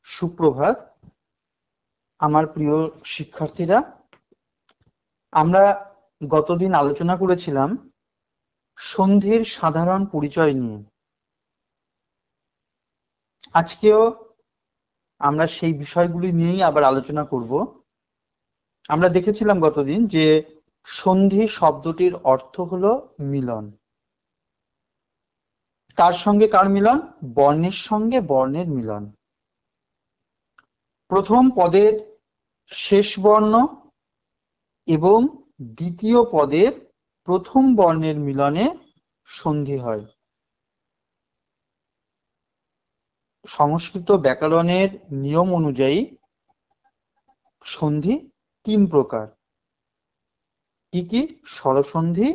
সুপ্রভাত আমার প্রিয় শিক্ষার্থীরা। আমরা গতদিন আলোচনা করেছিলাম সন্ধির সাধারণ পরিচয় নিয়ে। আজকেও আমরা সেই বিষয়গুলি নিয়েই আবার আলোচনা করব। আমরা দেখেছিলাম গতদিন যে সন্ধি শব্দটির অর্থ হলো মিলন। কার সঙ্গে কার মিলন? বর্ণের সঙ্গে বর্ণের মিলন। প্রথম পদের শেষ বর্ণ এবং দ্বিতীয় পদের প্রথম বর্ণের মিলনে সন্ধি হয়। সংস্কৃত ব্যাকরণের নিয়ম অনুযায়ী সন্ধি তিন প্রকার। কি কি? স্বরসন্ধি,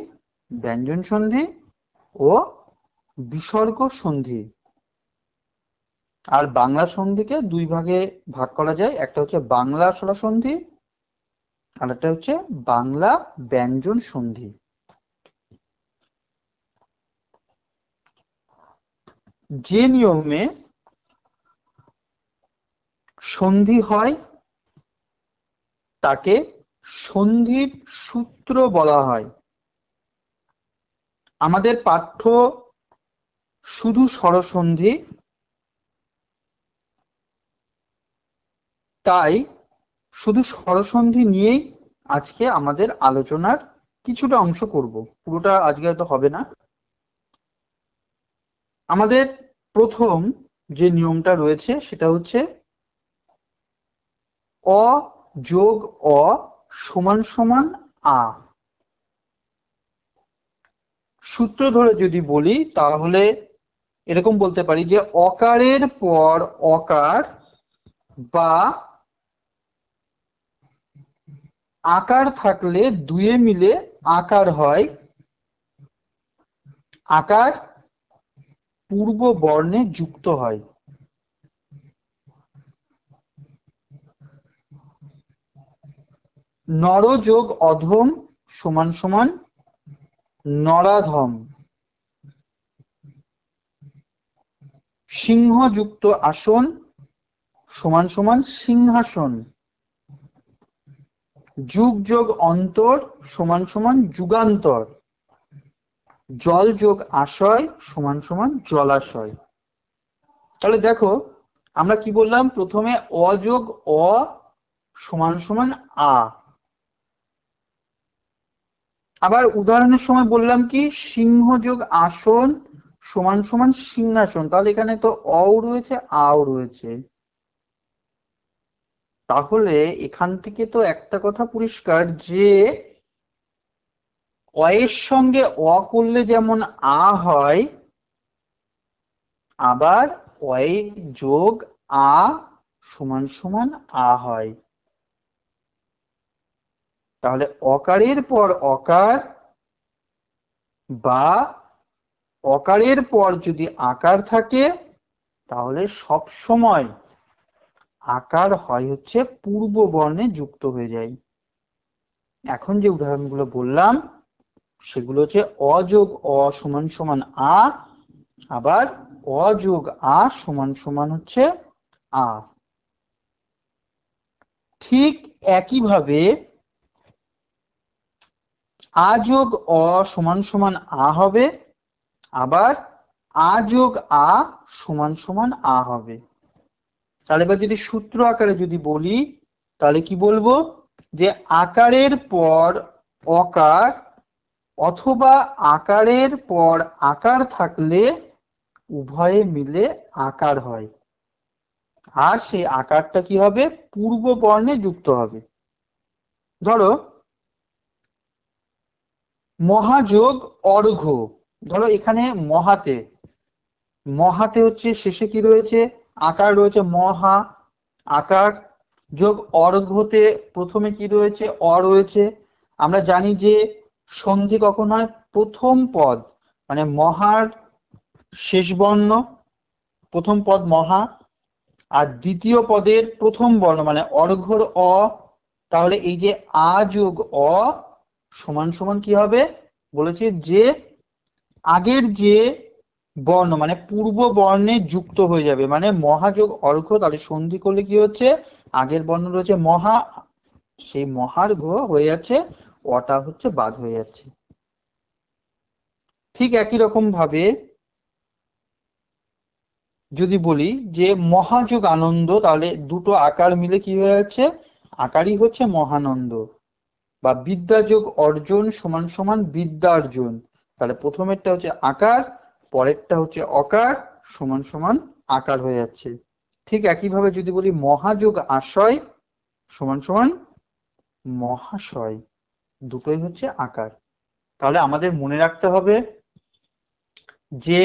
ব্যঞ্জন সন্ধি ও বিসর্গ সন্ধি। আর বাংলা সন্ধিকে দুই ভাগে ভাগ করা যায়, একটা হচ্ছে বাংলা স্বরসন্ধি আর একটা হচ্ছে বাংলা ব্যঞ্জন সন্ধি। যে নিয়মে সন্ধি হয় তাকে সন্ধির সূত্র বলা হয়। আমাদের পাঠ্য শুধু স্বরসন্ধি, তাই শুধু স্বরসন্ধি নিয়েই আজকে আমাদের আলোচনার কিছুটা অংশ করব, পুরোটা আজকে হয়তো হবে না। আমাদের প্রথম যে নিয়মটা রয়েছে সেটা হচ্ছে অ যোগ অ সমান সমান আ। সূত্র ধরে যদি বলি তাহলে এরকম বলতে পারি যে অকারের পর অকার বা আকার থাকলে দুয়ে মিলে আকার হয়। আকার পূর্ব বর্ণে যুক্ত হয়। নর যোগ অধম সমান সমান নরাধম। সিংহ যুক্ত আসন সমান সমান সিংহাসন। যুগ যোগ অন্তর সমান সমান যুগান্তর। জল যোগ আশয় সমান সমান জলাশয়। তাহলে দেখো আমরা কি বললাম, প্রথমে অ যোগ অ সমান সমান আ। আবার উদাহরণের সময় বললাম কি সিংহ যোগ আসন সমান সমান সিংহাসন। তাহলে এখানে তো অও রয়েছে আও রয়েছে। তাহলে এখান থেকে তো একটা কথা পরিষ্কার যে অ এর সঙ্গে অ করলে যেমন আ হয়, আবার অ যোগ আ সমান সমান আ হয়। তাহলে অকারের পর অকার বা অকারের পর যদি আকার থাকে তাহলে সব সময় আকার হয় হচ্ছে পূর্ব বর্ণে যুক্ত হয়ে যায়। এখন যে উদাহরণগুলো বললাম সেগুলো হচ্ছে অ যোগ অ সমান সমান আ, আবার অ যোগ আ সমান সমান হচ্ছে আ। ঠিক একইভাবে আ যোগ অ সমান সমান আ হবে, আবার আ যোগ আ সমান সমান আ হবে। তাহলে এবার যদি সূত্র আকারে যদি বলি তাহলে কি বলবো, যে আকারের পর অকার অথবা আকারের পর আকার থাকলে উভয়ে মিলে আকার হয়। আর সেই আকারটা কি হবে? পূর্ব বর্ণে যুক্ত হবে। ধরো মহাযোগ অর্ঘ্য। ধরো এখানে মহাতে মহাতে হচ্ছে শেষে কি রয়েছে? আকার রয়েছে মহা। আকার যোগ অর্ঘ্যতে প্রথমে কি রয়েছে? অ রয়েছে। আমরা জানি যে সন্ধি কখন হয়? প্রথম পদ মানে মহার শেষ বর্ণ, প্রথম পদ মহা, আর দ্বিতীয় পদের প্রথম বর্ণ মানে অর্ঘ্যর অ। তাহলে এই যে আ যোগ অ সমান সমান কি হবে? বলেছে যে আগের যে বর্ণ মানে পূর্ব বর্ণে যুক্ত হয়ে যাবে, মানে মহাযোগ অর্ঘ্য, তাহলে সন্ধি করলে কি হচ্ছে, আগের বর্ণ রয়েছে মহা, সেই মহার্ঘ হয়ে যাচ্ছে, অটা হচ্ছে বাদ হয়ে যাচ্ছে। ঠিক একই রকম ভাবে যদি বলি যে মহাযোগ আনন্দ, তাহলে দুটো আকার মিলে কি হয়ে যাচ্ছে, আকারই হচ্ছে মহানন্দ। বা বিদ্যাযোগ অর্জন সমান সমান বিদ্যার্জন, তাহলে প্রথমেরটা হচ্ছে আকার, পরেরটা হচ্ছে অকার, সমান সমান আকার হয়ে যাচ্ছে। ঠিক একইভাবে যদি বলি মহাযোগ আশয় সমান সমান মহাশয়, দুটোই হচ্ছে আকার। তাহলে আমাদের মনে রাখতে হবে যে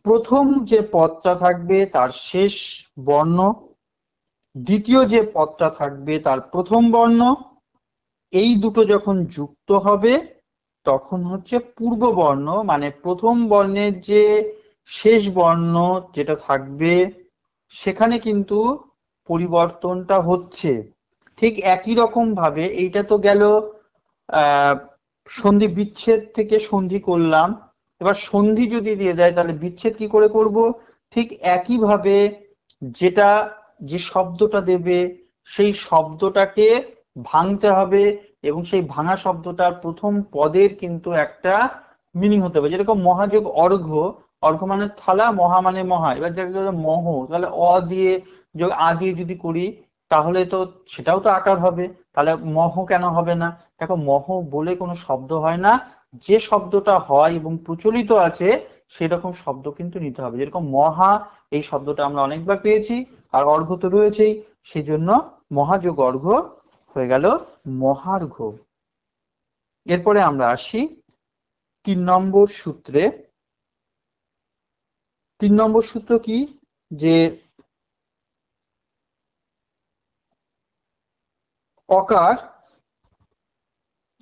প্রথম যে পদটা থাকবে তার শেষ বর্ণ, দ্বিতীয় যে পদটা থাকবে তার প্রথম বর্ণ, এই দুটো যখন যুক্ত হবে তখন হচ্ছে পূর্ব বর্ণ, মানে প্রথম বর্ণের যে শেষ বর্ণ যেটা থাকবে সেখানে কিন্তু পরিবর্তনটা হচ্ছে। ঠিক একই রকম ভাবে এইটা তো গেল আহ সন্ধি বিচ্ছেদ থেকে সন্ধি করলাম, এবার সন্ধি যদি দিয়ে দেয় তাহলে বিচ্ছেদ কি করে করব। ঠিক একই ভাবে যেটা, যে শব্দটা দেবে সেই শব্দটাকে ভাঙতে হবে, এবং সেই ভাঙা শব্দটার প্রথম পদের কিন্তু একটা মিনিং হতে হবে। যেরকম মহাযোগ অর্ঘ্য, অর্ঘ্য মানে থালা, মহা মানে মহা, এবার যেটা মহ, তাহলে অ দিয়ে যোগ আ দিয়ে যদি করি তাহলে তো সেটাও তো আকার হবে, তাহলে মহ কেন হবে না। দেখো মহ বলে কোনো শব্দ হয় না, যে শব্দটা হয় এবং প্রচলিত আছে সেরকম শব্দ কিন্তু নিতে হবে। যেরকম মহা, এই শব্দটা আমরা অনেকবার পেয়েছি, আর অর্ঘ্য তো রয়েছেই, সেই জন্য মহাযোগ অর্ঘ্য হয়ে গেল মহার্ঘ্য। এরপরে আমরা আসি 3 নম্বর সূত্রে। 3 নম্বর সূত্র কি, যে অকার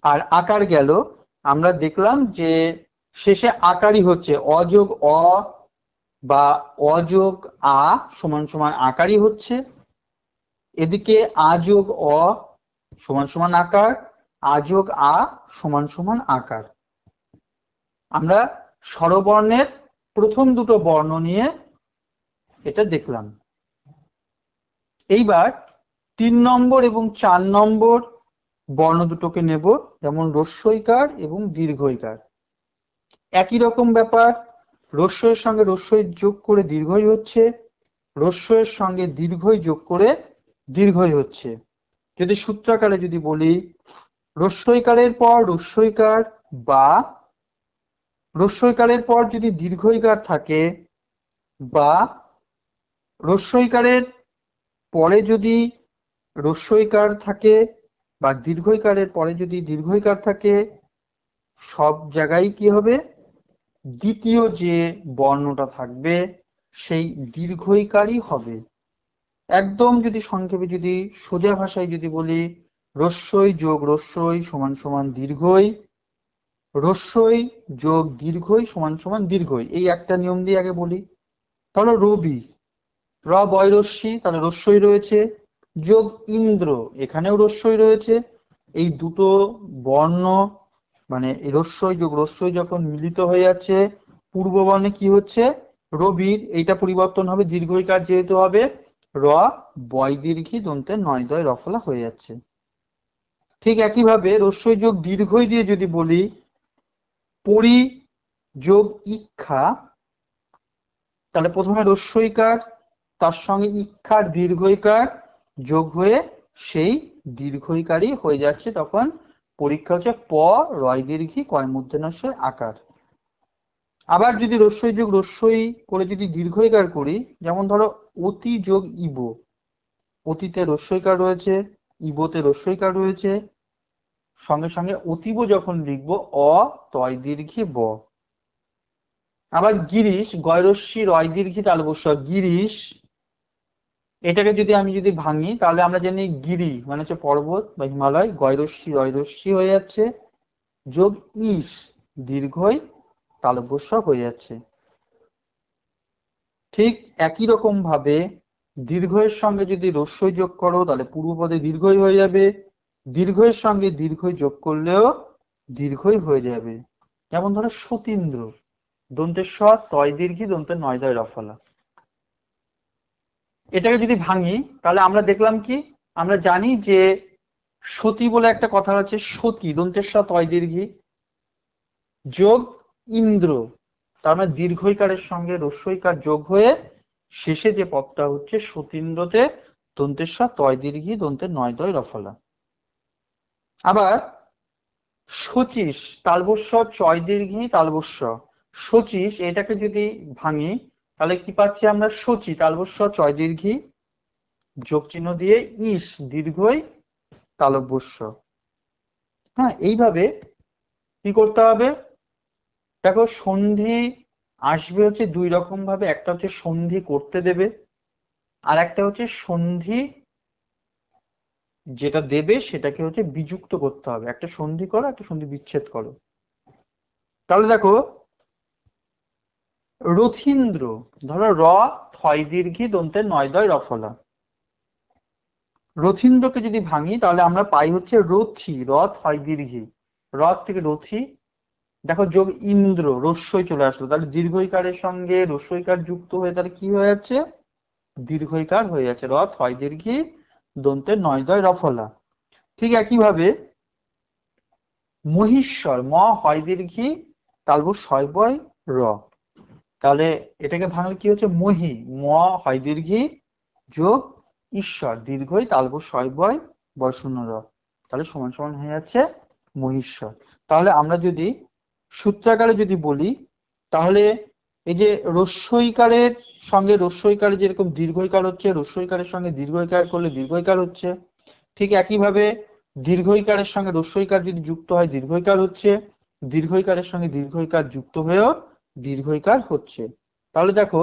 আর আকার গেল, আমরা দেখলাম যে শেষে আকারই হচ্ছে, অযোগ অ বা অযোগ আ সমান সমান আকারই হচ্ছে। এদিকে আযোগ অ সমান সমান আকার, আযোগ আ সমান সমান আকার। আমরা স্বরবর্ণের প্রথম দুটো বর্ণ নিয়ে এটা দেখলাম। এইবার 3 নম্বর এবং 4 নম্বর বর্ণ দুটোকে নেব, যেমন রস্যইকার এবং দীর্ঘইকার। একই রকম ব্যাপার, রস্যের সঙ্গে রস্যই যোগ করে দীর্ঘই হচ্ছে, রস্যের সঙ্গে দীর্ঘই যোগ করে দীর্ঘই হচ্ছে। যদি সূত্রাকারে যদি বলি, রস্যইকারের পর রস্যইকার বা রস্যইকারের পর যদি দীর্ঘইকার থাকে, বা রস্যইকারের পরে যদি রস্যইকার থাকে, বা দীর্ঘইকারের পরে যদি দীর্ঘইকার থাকে, সব জায়গায় কি হবে, দ্বিতীয় যে বর্ণটা থাকবে সেই দীর্ঘইকারই হবে। একদম যদি সংক্ষেপে যদি সোজা ভাষায় যদি বলি, রস্যই যোগ রস্যই সমান সমান দীর্ঘই, রস্যই যোগ দীর্ঘই সমান সমান দীর্ঘই, এই একটা নিয়ম দিয়ে আগে বলি। তাহলে রবি, র বয়রস্যি, তাহলে রস্যই রয়েছে, যোগ ইন্দ্র, এখানেও রস্যই রয়েছে। এই দুটো বর্ণ মানে এই রস্যই যোগ রস্যই যখন মিলিত হয়ে যাচ্ছে, পূর্ব বর্ণে কি হচ্ছে, রবির এইটা পরিবর্তন হবে, দীর্ঘইকার যেহেতু হবে, র বয় দীর্ঘি দন্তে নয় দয় রফলা হয়ে যাচ্ছে। ঠিক একইভাবে রস্যই যোগ দীর্ঘই দিয়ে যদি বলি, পরি যোগ ইক্ষা, তাহলে প্রথমে রস্যইকার তার সঙ্গে ইক্ষার দীর্ঘইকার যোগ হয়ে সেই দীর্ঘইকারই হয়ে যাচ্ছে, তখন পরীক্ষা হচ্ছে প রয় দীর্ঘি কয় মূর্ধন্যস্বই আকার। আবার যদি রস্যই যোগ রস্যই করে যদি দীর্ঘইকার করি, যেমন ধরো অতি যোগ ইব, অতিতে রস্যইকার রয়েছে, ইবতে রস্যইকার রয়েছে, সঙ্গে সঙ্গে অতীব যখন লিখবো অ তয় দীর্ঘি ব। আবার গিরিশ, গয়রস্যি রয় দীর্ঘি তালবস্য গিরিশ, এটাকে যদি আমি যদি ভাঙি তাহলে আমরা জানি গিরি মানে হচ্ছে পর্বত বা হিমালয়, গয়রস্যি রয়রস্যি হয়ে যাচ্ছে, যোগ ইস দীর্ঘই তালব্যস্য হয়ে যাচ্ছে। ঠিক একই রকম ভাবে দীর্ঘের সঙ্গে যদি রস্যই যোগ করো তাহলে পূর্বপদে দীর্ঘই হয়ে যাবে, দীর্ঘের সঙ্গে দীর্ঘই যোগ করলেও দীর্ঘই হয়ে যাবে। যেমন ধরো সতীন্দ্র, দন্তের স, তয় দীর্ঘি, দন্তের নয় দয় রফলা। এটাকে যদি ভাঙি তাহলে আমরা দেখলাম কি, আমরা জানি যে সতী বলে একটা কথা আছে, সতী দন্তের স তয় দীর্ঘি যোগ ইন্দ্র, তার মানে দীর্ঘইকারের সঙ্গে রস্যইকার যোগ হয়ে শেষে যে পদটা হচ্ছে সতীন্দ্রতে দন্তের স তয় দীর্ঘি দন্তের নয় দয় রফলা। আবার শচীশ তালবস্য চয় দীর্ঘি তালবস্য, শচীশ এটাকে যদি ভাঙি তাহলে কি পাচ্ছি আমরা, শচী তালবস্য চয় দীর্ঘি যোগ চিহ্ন দিয়ে ইস দীর্ঘই তালব্যস্য। হ্যাঁ, এইভাবে কি করতে হবে, দেখো সন্ধি আসবে হচ্ছে দুই রকম ভাবে, একটা হচ্ছে সন্ধি করতে দেবে, আর একটা হচ্ছে সন্ধি যেটা দেবে সেটাকে হচ্ছে বিযুক্ত করতে হবে, একটা সন্ধি করো একটা সন্ধি বিচ্ছেদ করো। তাহলে দেখো রথীন্দ্র, ধরো র থয় দীর্ঘি দন্তের নয় দয় রফলা, রথীন্দ্রকে যদি ভাঙি তাহলে আমরা পাই হচ্ছে রথি, রথ হয় দীর্ঘি, রথ থেকে রথি, দেখো যোগ ইন্দ্র রস্যই চলে আসলো, তাহলে দীর্ঘইকারের সঙ্গে রস্যইকার যুক্ত হয়ে তাহলে কি হয়ে যাচ্ছে, দীর্ঘইকার হয়ে যাচ্ছে, রথ হয় দীর্ঘি দন্তের নয় দয় রফলা। ঠিক একইভাবে মহিশ্বর, ম হয় দীর্ঘি তালব ছয় বয় র, তাহলে এটাকে ভাঙলে কি হচ্ছে, মহি ম হয় দীর্ঘি যোগ ঈশ্বর দীর্ঘই তালব ছয় বয় বয় শূন্য র, তাহলে সমান সমান হয়ে যাচ্ছে মহিশ্বর। তাহলে আমরা যদি সূত্রাকারে যদি বলি, তাহলে এই যে রস্যইকারের সঙ্গে রস্যইকারে যেরকম দীর্ঘইকার হচ্ছে, রস্যইকারের সঙ্গে দীর্ঘইকার করলে দীর্ঘইকার হচ্ছে, ঠিক একইভাবে দীর্ঘইকারের সঙ্গে রস্যইকার যদি যুক্ত হয় দীর্ঘইকার হচ্ছে, দীর্ঘইকারের সঙ্গে দীর্ঘইকার যুক্ত হয়েও দীর্ঘইকার হচ্ছে। তাহলে দেখো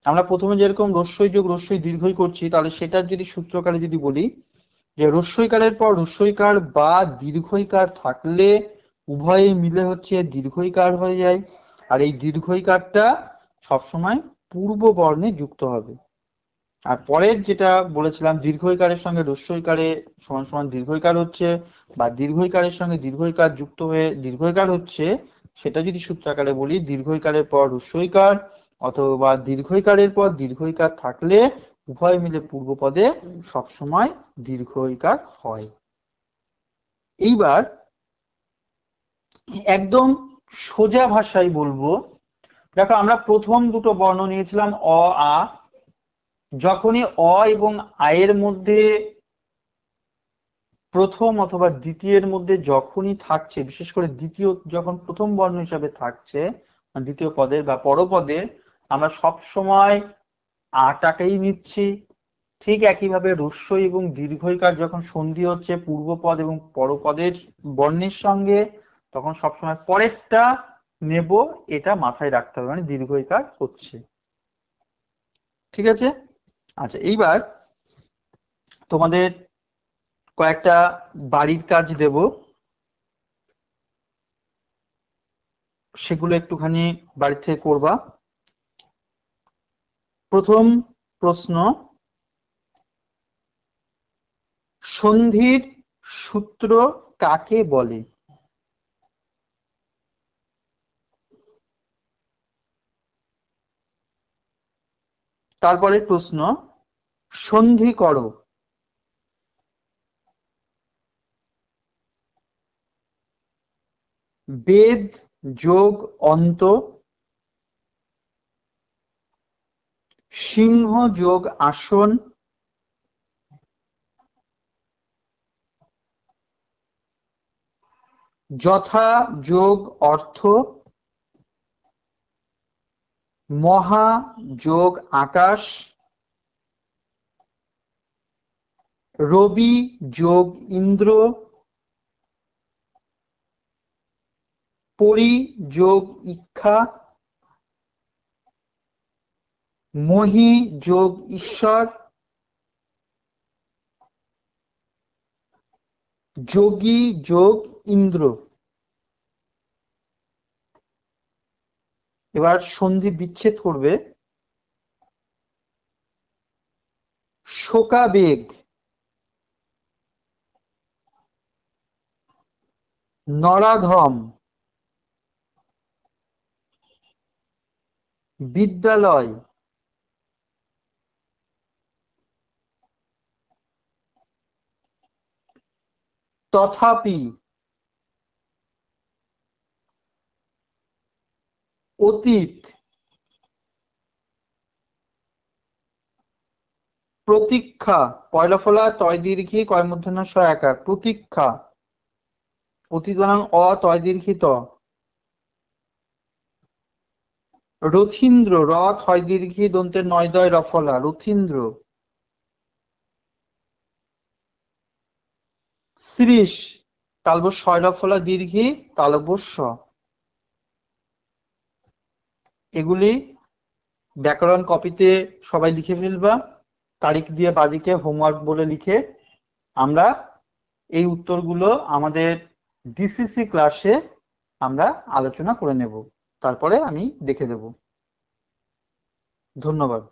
আমরা প্রথমে যেরকম রস্যই যোগ রস্যই দীর্ঘই করছি, তাহলে সেটার যদি সূত্রকারে যদি বলি যে রস্যইকারের পর রস্যইকার বা দীর্ঘইকার থাকলে উভয়ে মিলে হচ্ছে দীর্ঘইকার হয়ে যায়, আর এই দীর্ঘইকারটা সবসময় পূর্ব বর্ণে যুক্ত হবে। আর পরের যেটা বলেছিলাম দীর্ঘইকারের সঙ্গে রস্যইকারে সমান সমান দীর্ঘইকার হচ্ছে, বা দীর্ঘইকারের সঙ্গে দীর্ঘইকার যুক্ত হয়ে দীর্ঘইকার হচ্ছে, সেটা যদি সূত্রাকারে বলি দীর্ঘইকারের পর রস্যইকার অথবা দীর্ঘইকারের পর দীর্ঘইকার থাকলে উভয় মিলে পূর্ব পদে সবসময় দীর্ঘইকার হয়। এইবার একদম সোজা ভাষায় বলবো, দেখো আমরা প্রথম দুটো বর্ণ নিয়েছিলাম অ আ, যখনই অ এবং আয়ের মধ্যে প্রথম অথবা দ্বিতীয়ের মধ্যে যখনই থাকছে, বিশেষ করে দ্বিতীয় যখন প্রথম বর্ণ হিসাবে থাকছে দ্বিতীয় পদের বা পরপদের, আমরা সব সময় আটাকেই নিচ্ছি। ঠিক একইভাবে হ্রস্ব এবং দীর্ঘইকার যখন সন্ধি হচ্ছে পূর্বপদ এবং পরপদের বর্ণের সঙ্গে, তখন সবসময় পরেরটা নেব, এটা মাথায় রাখতে হবে, মানে দীর্ঘইকার হচ্ছে। ঠিক আছে, আচ্ছা এইবার তোমাদের কয়েকটা বাড়ির কাজ দেব, সেগুলো একটুখানি বাড়ি থেকে করবা। প্রথম প্রশ্ন, সন্ধির সূত্র কাকে বলে? তারপরে প্রশ্ন, সন্ধি করো। বেদ যোগ অন্ত, সিংহ যোগ আসন, যথা যোগ অর্থ, মহা যোগ আকাশ, রবি যোগ ইন্দ্র, পরি যোগ ইক্ষা, মহি যোগ ঈশ্বর, যোগী যোগ ইন্দ্র। এবার সন্ধি বিচ্ছেদ করবে, শোকাবেগ, নরাধম, বিদ্যালয়, তথাপি, অতীত, প্রতীক্ষা, পয়লা ফলা তয় দীর্ঘী কয় মূর্ধন্য ষ একার, প্রতীক্ষা, অতীত বানান অ তয় দীর্ঘী ত, রথীন্দ্র, র থয় দীর্ঘী দন্তের নয় দয় রফলা, রথীন্দ্র, শ্রীশ, তালবস্য ছয় রফলা দীর্ঘী তালবস্য। এগুলি ব্যাকরণ কপিতে সবাই লিখে ফেলবা, তারিখ দিয়ে বাদিকে হোমওয়ার্ক বলে লিখে। আমরা এই উত্তরগুলো আমাদের ডিসিসি ক্লাসে আমরা আলোচনা করে নেব, তারপরে আমি দেখে দেব। ধন্যবাদ।